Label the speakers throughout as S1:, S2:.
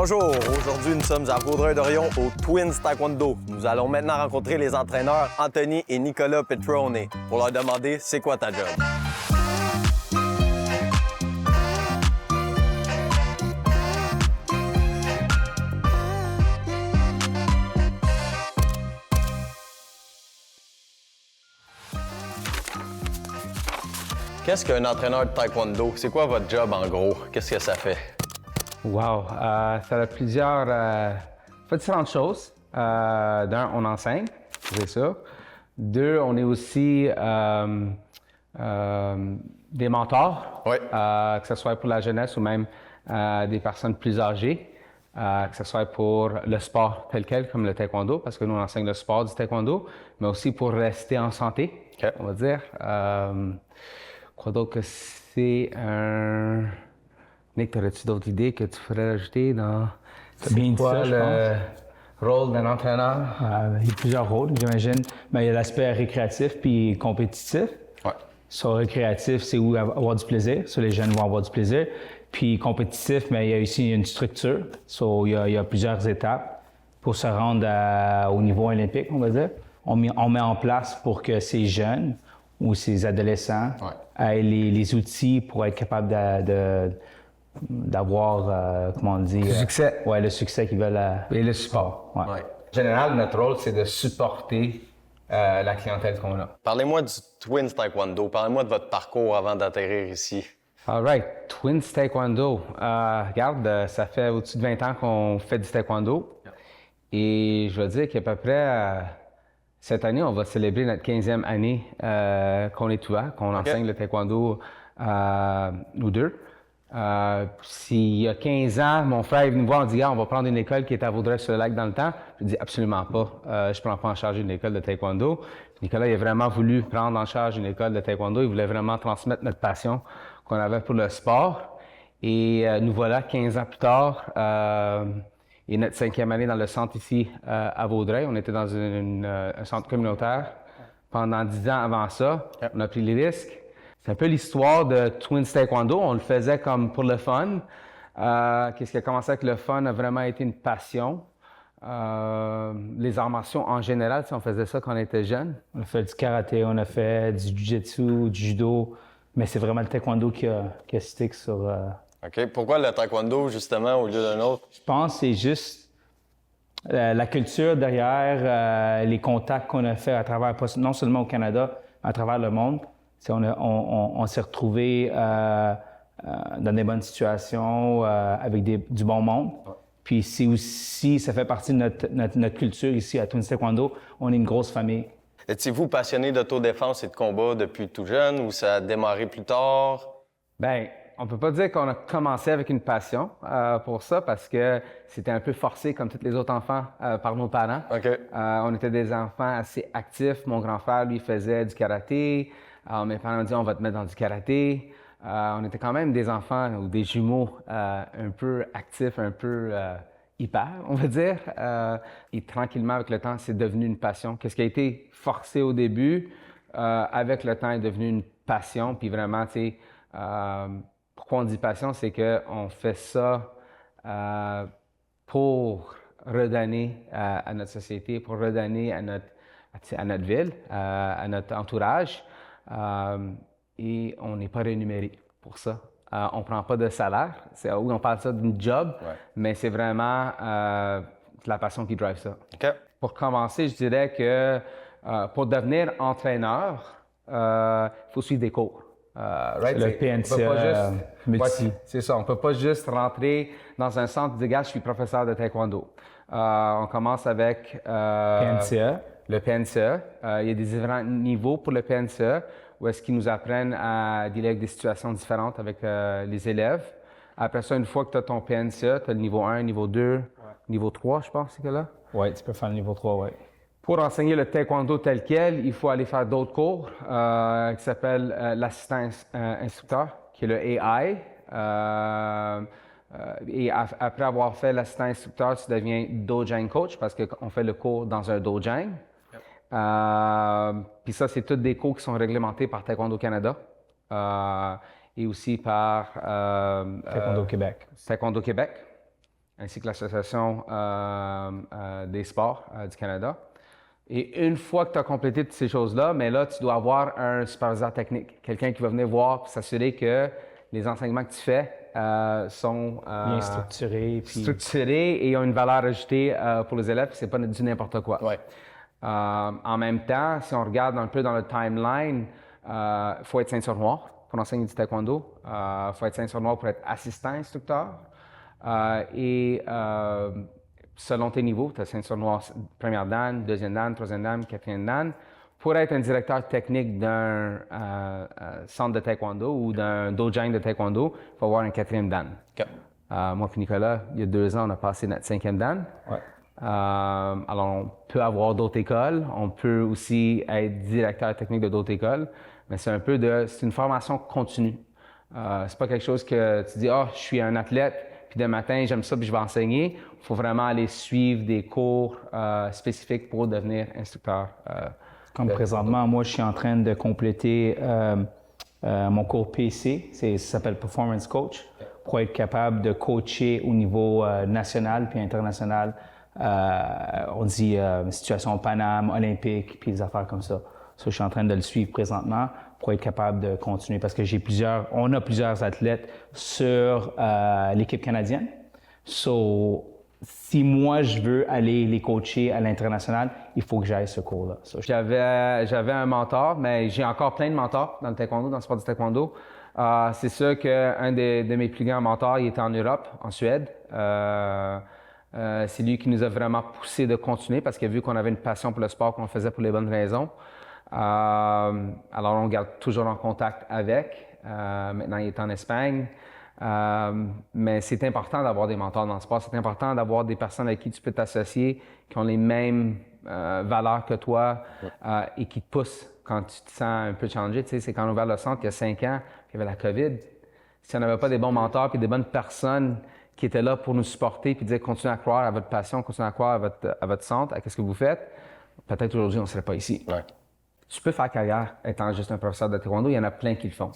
S1: Bonjour, aujourd'hui nous sommes à Vaudreuil-Dorion au Twins Taekwondo. Nous allons maintenant rencontrer les entraîneurs Anthony et Nicolas Petrone pour leur demander c'est quoi ta job. Qu'est-ce qu'un entraîneur de taekwondo? C'est quoi votre job en gros? Qu'est-ce que ça fait?
S2: Wow! Ça a plusieurs... fait différentes choses. D'un, on enseigne, c'est ça. Deux, on est aussi des mentors,
S1: Oui.
S2: Que ce soit pour la jeunesse ou même des personnes plus âgées, que ce soit pour le sport tel quel, comme le taekwondo, parce que nous, on enseigne le sport du taekwondo, mais aussi pour rester en santé,
S1: OK.
S2: on va dire. Quoi d'autre que c'est un... Nick, aurais-tu d'autres idées que tu ferais ajouter dans...
S3: Bien dit ça, je
S2: le rôle d'un entraîneur?
S3: Il y a plusieurs rôles, j'imagine. Mais il y a l'aspect récréatif puis compétitif.
S1: Ouais.
S3: Sur récréatif, c'est où avoir du plaisir. Sur les jeunes vont avoir du plaisir. Puis compétitif, mais il y a aussi une structure. Il y a plusieurs étapes pour se rendre au niveau olympique, on va dire. On met en place pour que ces jeunes ou ces adolescents aient les outils pour être capables d'avoir, comment on dit...
S2: Du succès.
S3: Oui, le succès qu'ils veulent.
S2: Et le support.
S3: Ouais.
S1: Ouais.
S2: En général, notre rôle, c'est de supporter la clientèle qu'on a.
S1: Parlez-moi du Twins Taekwondo. Parlez-moi de votre parcours avant d'atterrir ici.
S2: All right. Twins Taekwondo. Regarde, ça fait au-dessus de 20 ans qu'on fait du taekwondo. Et je veux dire qu'à peu près, cette année, on va célébrer notre 15e année qu'on est ouvert, qu'on enseigne le taekwondo, nous deux. S'il y a 15 ans, mon frère est venu me voir et dit « on va prendre une école qui est à Vaudreuil-sur-le-Lac dans le temps ». Je dis « absolument pas, je ne prends pas en charge une école de taekwondo ». Nicolas, il a vraiment voulu prendre en charge une école de taekwondo. Il voulait vraiment transmettre notre passion qu'on avait pour le sport. Et nous voilà 15 ans plus tard, et notre 5e année dans le centre ici à Vaudreuil. On était dans un centre communautaire pendant 10 ans avant ça. On a pris les risques. C'est un peu l'histoire de Twins Taekwondo. On le faisait comme pour le fun. Qu'est-ce qui a commencé avec le fun a vraiment été une passion. Les arts martiaux en général, on faisait ça quand on était jeune.
S3: On a fait du karaté, on a fait du jiu-jitsu, du judo, mais c'est vraiment le taekwondo qui a stick sur...
S1: OK. Pourquoi le taekwondo, justement, au lieu d'un autre?
S3: Je pense que c'est juste la culture derrière, les contacts qu'on a fait à travers, non seulement au Canada, à travers le monde. On s'est retrouvés dans des bonnes situations, avec du bon monde. Puis c'est aussi, ça fait partie de notre culture ici à Twins Taekwondo. On est une grosse famille.
S1: Étiez-vous passionné d'autodéfense et de combat depuis tout jeune ou ça a démarré plus tard?
S2: Bien, on peut pas dire qu'on a commencé avec une passion pour ça parce que c'était un peu forcé comme tous les autres enfants par nos parents.
S1: OK.
S2: On était des enfants assez actifs. Mon grand frère, lui, faisait du karaté. Mes parents ont dit on va te mettre dans du karaté. On était quand même des enfants ou des jumeaux un peu actifs, un peu hyper, on va dire. Et tranquillement, avec le temps, c'est devenu une passion. Qu'est-ce qui a été forcé au début, avec le temps, est devenu une passion. Puis vraiment, tu sais, pourquoi on dit passion, c'est qu'on fait ça pour redonner à notre société, pour redonner à notre ville, à notre entourage. Et on n'est pas rémunéré pour ça. On ne prend pas de salaire. Oui, on parle ça d'une job, mais c'est vraiment la passion qui drive ça.
S1: OK.
S2: Pour commencer, je dirais que pour devenir entraîneur, il faut suivre des cours.
S3: Le PNCA multi.
S2: C'est ça, on ne peut pas juste rentrer dans un centre et dire « Gars, je suis professeur de taekwondo ». On commence avec
S3: PNCA.
S2: Le PNCA. Il y a des différents niveaux pour le PNCA où est-ce qu'ils nous apprennent à dealer avec des situations différentes avec les élèves. Après ça, une fois que tu as ton PNCA, tu as le niveau 1, niveau 2, niveau 3, je pense, c'est que là?
S3: Oui, tu peux faire le niveau 3, oui.
S2: Pour enseigner le taekwondo tel quel, il faut aller faire d'autres cours qui s'appellent l'assistant instructeur, qui est le AI. Et après avoir fait l'assistant instructeur, tu deviens Dojang coach parce qu'on fait le cours dans un Dojang. Puis ça, c'est tous des cours qui sont réglementés par Taekwondo Canada et aussi par
S3: Taekwondo Québec.
S2: Taekwondo Québec. ainsi que l'Association des sports du Canada. Et une fois que tu as complété toutes ces choses-là, mais là, tu dois avoir un superviseur technique, quelqu'un qui va venir voir pour s'assurer que les enseignements que tu fais sont
S3: Bien structurés.
S2: structurés et ont une valeur ajoutée pour les élèves, c'est pas du n'importe quoi.
S1: Ouais.
S2: En même temps, si on regarde un peu dans le timeline, il faut être ceinture noire pour enseigner du taekwondo. Il faut être ceinture noire pour être assistant instructeur. Selon tes niveaux, tu as ceinture noire première dan, deuxième dan, troisième dan, quatrième dan. Pour être un directeur technique d'un centre de taekwondo ou d'un dojang de taekwondo, il faut avoir un quatrième dan.
S1: OK.
S2: Moi et Nicolas, il y a 2 ans, on a passé notre 5e dan.
S3: Ouais.
S2: Alors, on peut avoir d'autres écoles, on peut aussi être directeur technique de d'autres écoles, mais c'est une formation continue. C'est pas quelque chose que tu dis, je suis un athlète, puis demain matin, j'aime ça, puis je vais enseigner. Il faut vraiment aller suivre des cours spécifiques pour devenir instructeur.
S3: Comme présentement, moi, je suis en train de compléter mon cours PC, ça s'appelle Performance Coach, pour être capable de coacher au niveau national puis international. On dit situation Paname, Olympique, puis des affaires comme ça. Je suis en train de le suivre présentement pour être capable de continuer parce que on a plusieurs athlètes sur l'équipe canadienne. Si moi, je veux aller les coacher à l'international, il faut que j'aille ce cours-là.
S2: J'avais un mentor, mais j'ai encore plein de mentors dans le taekwondo, dans le sport du taekwondo. C'est sûr qu'un de mes plus grands mentors, il était en Europe, en Suède. C'est lui qui nous a vraiment poussé de continuer parce qu'il a vu qu'on avait une passion pour le sport, qu'on le faisait pour les bonnes raisons. Alors, on garde toujours en contact avec. Maintenant, il est en Espagne. Mais c'est important d'avoir des mentors dans le sport. C'est important d'avoir des personnes avec qui tu peux t'associer, qui ont les mêmes valeurs que toi et qui te poussent quand tu te sens un peu challengé. Tu sais, c'est quand on a ouvert le centre il y a 5 ans, il y avait la COVID. Si on n'avait pas des bons mentors et des bonnes personnes qui étaient là pour nous supporter puis dire continuez à croire à votre passion, continuez à croire à votre centre, à ce que vous faites, peut-être aujourd'hui on ne serait pas ici.
S1: Ouais.
S2: Tu peux faire carrière étant juste un professeur de taekwondo, il y en a plein qui le font.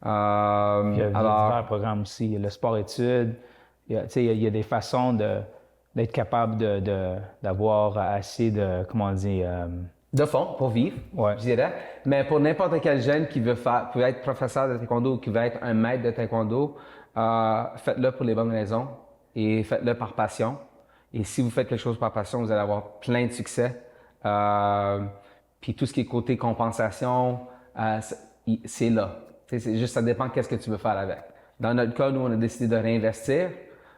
S3: Il y a divers programmes aussi. Il y a le sport-études. Il y a des façons d'être capable d'avoir assez de, comment on dit...
S2: de fond, pour vivre, je dirais. Mais pour n'importe quel jeune qui veut être professeur de taekwondo ou qui veut être un maître de taekwondo, faites-le pour les bonnes raisons et faites-le par passion. Et si vous faites quelque chose par passion, vous allez avoir plein de succès. Puis tout ce qui est côté compensation, c'est là. C'est juste, ça dépend qu'est-ce que tu veux faire avec. Dans notre cas, nous, on a décidé de réinvestir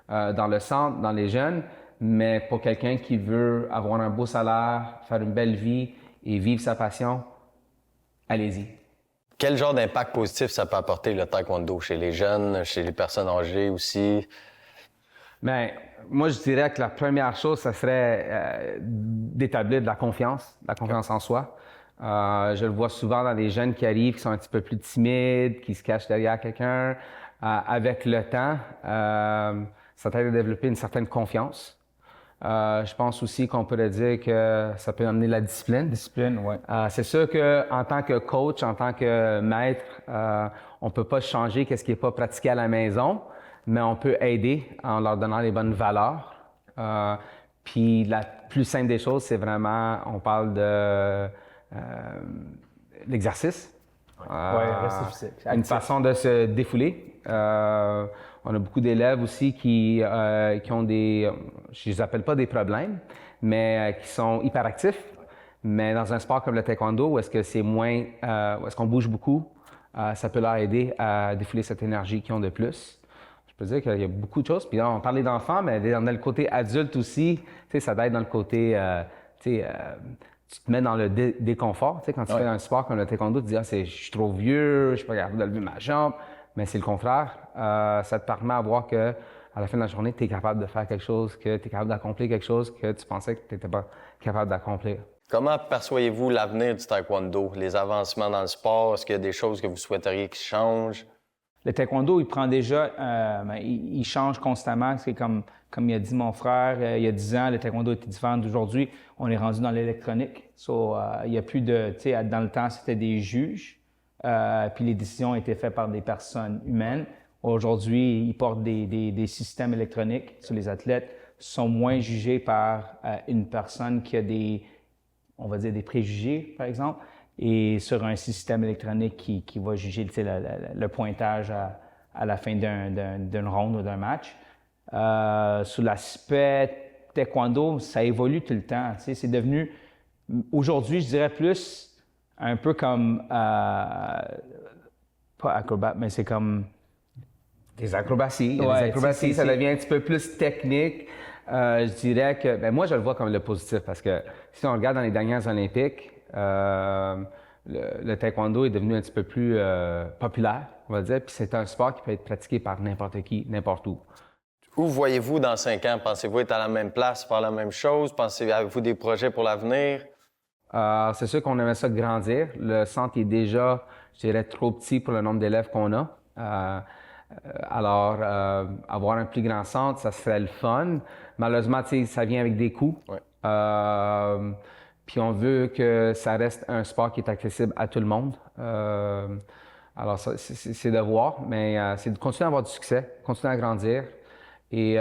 S2: dans le centre, dans les jeunes, mais pour quelqu'un qui veut avoir un beau salaire, faire une belle vie et vivre sa passion, allez-y.
S1: Quel genre d'impact positif ça peut apporter le taekwondo chez les jeunes, chez les personnes âgées aussi?
S2: Bien, moi, je dirais que la première chose, ça serait d'établir de la confiance en soi. Je le vois souvent dans des jeunes qui arrivent, qui sont un petit peu plus timides, qui se cachent derrière quelqu'un. Avec le temps, ça t'aide à développer une certaine confiance. Je pense aussi qu'on pourrait dire que ça peut amener la discipline.
S3: Discipline, oui.
S2: C'est sûr qu'en tant que coach, en tant que maître, on ne peut pas changer ce qui n'est pas pratiqué à la maison, mais on peut aider en leur donnant les bonnes valeurs. Puis la plus simple des choses, c'est vraiment, on parle de l'exercice.
S3: Rester physique.
S2: Une façon de se défouler. On a beaucoup d'élèves aussi qui ont je les appelle pas des problèmes, mais qui sont hyperactifs. Mais dans un sport comme le taekwondo, où est-ce que c'est où est-ce qu'on bouge beaucoup, ça peut leur aider à défouler cette énergie qu'ils ont de plus. Je peux dire qu'il y a beaucoup de choses. Puis là, on parlait d'enfants, mais dans le côté adulte aussi, ça t'aide dans le côté, tu te mets dans le déconfort. Quand tu fais un sport comme le taekwondo, tu te dis, je suis trop vieux, je suis pas capable de lever ma jambe. Mais c'est le contraire. Ça te permet de voir qu'à la fin de la journée, tu es capable de faire quelque chose, que tu es capable d'accomplir quelque chose que tu pensais que tu n'étais pas capable d'accomplir.
S1: Comment perçoyez-vous l'avenir du taekwondo, les avancements dans le sport? Est-ce qu'il y a des choses que vous souhaiteriez qui changent?
S3: Le taekwondo, il prend déjà, il change constamment. C'est comme il a dit mon frère, il y a 10 ans, le taekwondo était différent d'aujourd'hui. On est rendu dans l'électronique. Il n'y a plus de, tu sais, dans le temps, c'était des juges. Puis les décisions étaient faites par des personnes humaines. Aujourd'hui, ils portent des systèmes électroniques sur les athlètes, sont moins jugés par une personne qui a on va dire des préjugés, par exemple, et sur un système électronique qui va juger le pointage à la fin d'une ronde ou d'un match. Sur l'aspect taekwondo, ça évolue tout le temps. C'est devenu, aujourd'hui, je dirais plus un peu comme, pas acrobate, mais c'est comme...
S2: Des acrobaties.
S3: Ouais,
S2: des acrobaties, ça
S3: c'est-
S2: devient un petit peu plus technique. Je dirais que, moi, je le vois comme le positif parce que si on regarde dans les dernières Olympiques, le taekwondo est devenu un petit peu plus populaire, on va dire, puis c'est un sport qui peut être pratiqué par n'importe qui, n'importe où.
S1: Où voyez-vous dans 5 ans? Pensez-vous être à la même place, faire la même chose? Avez-vous des projets pour l'avenir?
S2: C'est sûr qu'on aimerait ça grandir. Le centre est déjà, je dirais, trop petit pour le nombre d'élèves qu'on a. Alors, avoir un plus grand centre, ça serait le fun. Malheureusement, ça vient avec des coûts.
S1: Ouais.
S2: Puis on veut que ça reste un sport qui est accessible à tout le monde. Alors, c'est de voir, mais c'est de continuer à avoir du succès, continuer à grandir et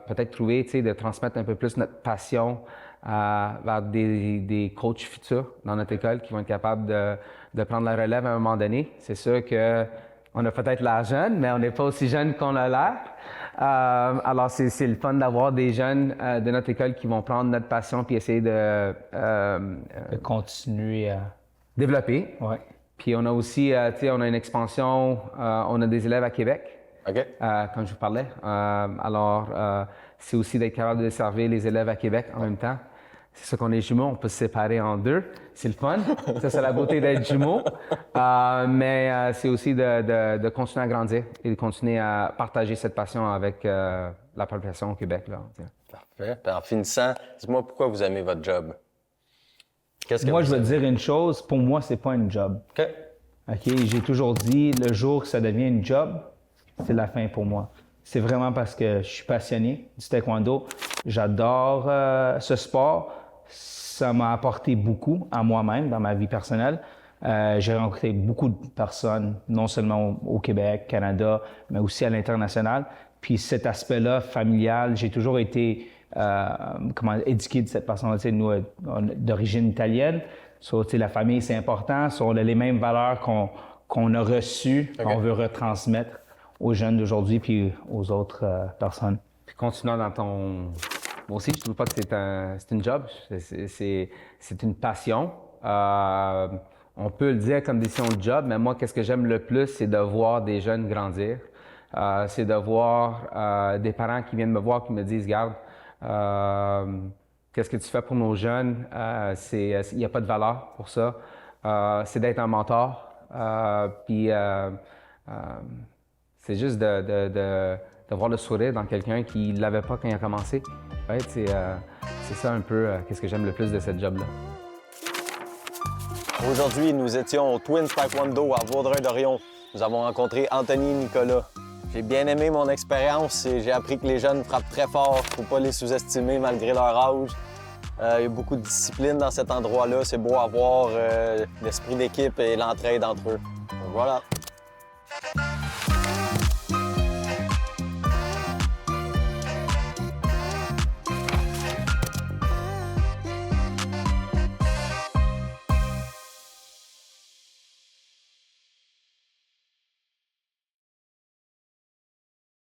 S2: peut-être trouver, de transmettre un peu plus notre passion vers des coachs futurs dans notre école qui vont être capables de prendre la relève à un moment donné. C'est sûr que on a peut-être l'air jeune, mais on n'est pas aussi jeune qu'on a l'air. Alors, c'est le fun d'avoir des jeunes de notre école qui vont prendre notre passion puis essayer de
S3: continuer à...
S2: développer.
S3: Ouais.
S2: Puis on a aussi, on a une expansion, on a des élèves à Québec,
S1: OK.
S2: comme je vous parlais. Alors, c'est aussi d'être capable de desservir les élèves à Québec en même temps. C'est ça qu'on est jumeaux, on peut se séparer en deux. C'est le fun. Ça, c'est la beauté d'être jumeaux. Mais c'est aussi de continuer à grandir et de continuer à partager cette passion avec la population au Québec. Là.
S1: Parfait. Puis en finissant, dites-moi pourquoi vous aimez votre job. Qu'est-ce que
S3: Moi,
S1: vous
S3: je veux
S1: aimez?
S3: dire une chose, pour moi, c'est pas une job.
S1: OK.
S3: OK? J'ai toujours dit, le jour que ça devient une job, c'est la fin pour moi. C'est vraiment parce que je suis passionné du taekwondo. J'adore ce sport. Ça m'a apporté beaucoup à moi-même dans ma vie personnelle. J'ai rencontré beaucoup de personnes, non seulement au Québec, Canada, mais aussi à l'international. Puis cet aspect-là familial, j'ai toujours été éduqué de cette façon-là. Nous, d'origine italienne, la famille, c'est important. On a les mêmes valeurs qu'on a reçues, qu'on veut retransmettre aux jeunes d'aujourd'hui puis aux autres personnes.
S2: Puis continuant dans ton... Moi aussi, je ne trouve pas que c'est une job, c'est une passion. On peut le dire comme décision de job, mais moi, qu'est-ce que j'aime le plus, c'est de voir des jeunes grandir. C'est de voir des parents qui viennent me voir qui me disent, regarde, qu'est-ce que tu fais pour nos jeunes? Il n'y a pas de valeur pour ça. C'est d'être un mentor. Puis c'est juste de voir le sourire dans quelqu'un qui ne l'avait pas quand il a commencé. Ouais, c'est ça un peu qu'est-ce que j'aime le plus de cette job-là.
S1: Aujourd'hui, nous étions au Twins Taekwondo à Vaudreuil-Dorion. Nous avons rencontré Anthony et Nicolas. J'ai bien aimé mon expérience et j'ai appris que les jeunes frappent très fort. Il ne faut pas les sous-estimer malgré leur âge. Il y a beaucoup de discipline dans cet endroit-là. C'est beau à voir l'esprit d'équipe et l'entraide entre eux. Donc, voilà.